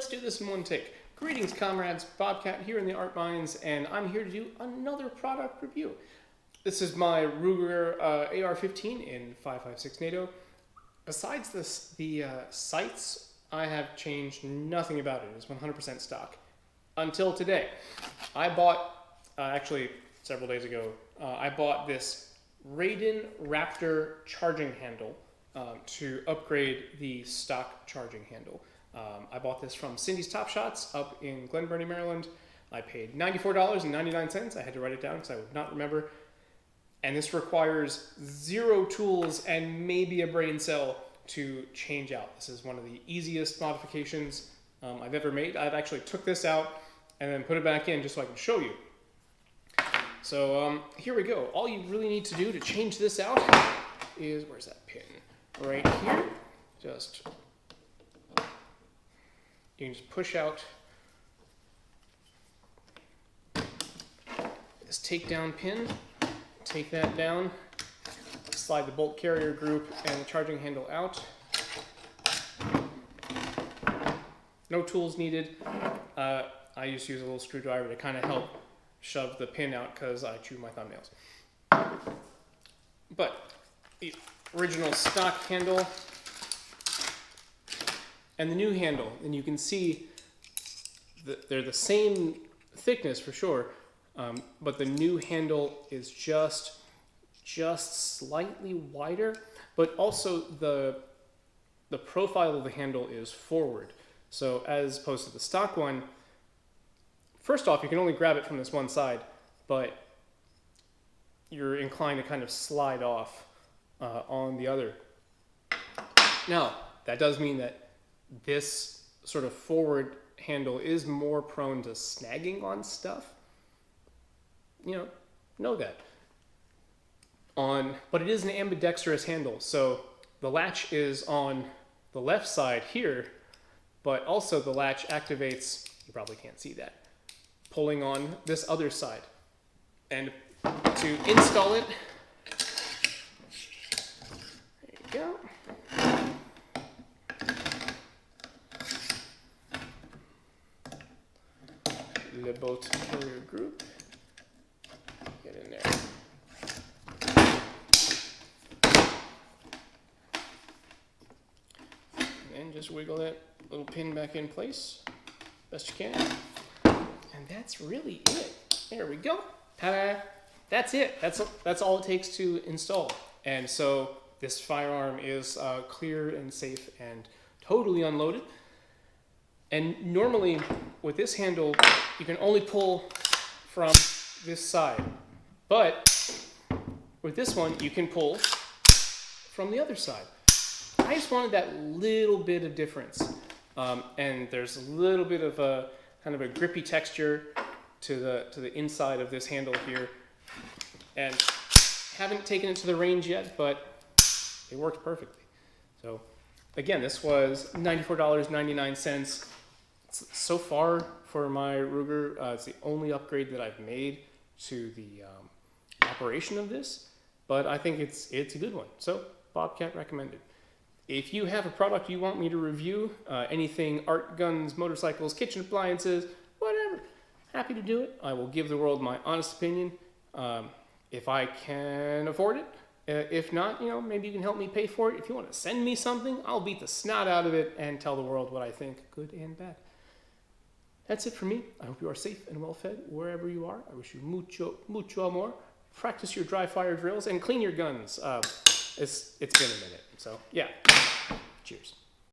let's do this in one take. Greetings, comrades. Bobcat here in the Art Mines, and I'm here to do another product review. This is my Ruger AR-15 in 5.56 NATO. Besides this, the sights, I have changed nothing about it. It's 100% stock. Until today. I bought, actually several days ago, I bought this Radian Raptor charging handle to upgrade the stock charging handle. I bought this from Cindy's Top Shots up in Glen Burnie, Maryland. I paid $94.99. I had to write it down because I would not remember. And this requires 0 tools and maybe a brain cell to change out. This is one of the easiest modifications I've ever made. I've actually took this out and then put it back in just so I can show you. So here we go. All you really need to do to change this out is, where's that pin? Right here. You can just push out this takedown pin, take that down, slide the bolt carrier group and the charging handle out. No tools needed. I just use a little screwdriver to kind of help shove the pin out because I chew my thumbnails. But the original stock handle and the new handle, and you can see that they're the same thickness for sure, but the new handle is just slightly wider, but also the profile of the handle is forward. So as opposed to the stock one, first off, you can only grab it from this one side, but you're inclined to kind of slide off on the other. Now, that does mean that this sort of forward handle is more prone to snagging on stuff. You know that. But it is an ambidextrous handle, so the latch is on the left side here, but also the latch activates, you probably can't see that, pulling on this other side. And to install it, there you go. The bolt carrier group, get in there. And just wiggle that little pin back in place best you can. And that's really it. There we go. Ta-da! That's it. That's all it takes to install. And so this firearm is clear and safe and totally unloaded. And normally with this handle, you can only pull from this side. But with this one, you can pull from the other side. I just wanted that little bit of difference. And there's a little bit of a kind of a grippy texture to the inside of this handle here. And haven't taken it to the range yet, but it worked perfectly. So again, this was $94.99. So far for my Ruger, it's the only upgrade that I've made to the operation of this, but I think it's a good one. So Bobcat recommended. If you have a product you want me to review, anything art, guns, motorcycles, kitchen appliances, whatever, happy to do it. I will give the world my honest opinion if I can afford it. If not, maybe you can help me pay for it. If you want to send me something, I'll beat the snot out of it and tell the world what I think, good and bad. That's it for me. I hope you are safe and well fed wherever you are. I wish you mucho amor. Practice your dry fire drills and clean your guns. It's been a minute. So yeah, cheers.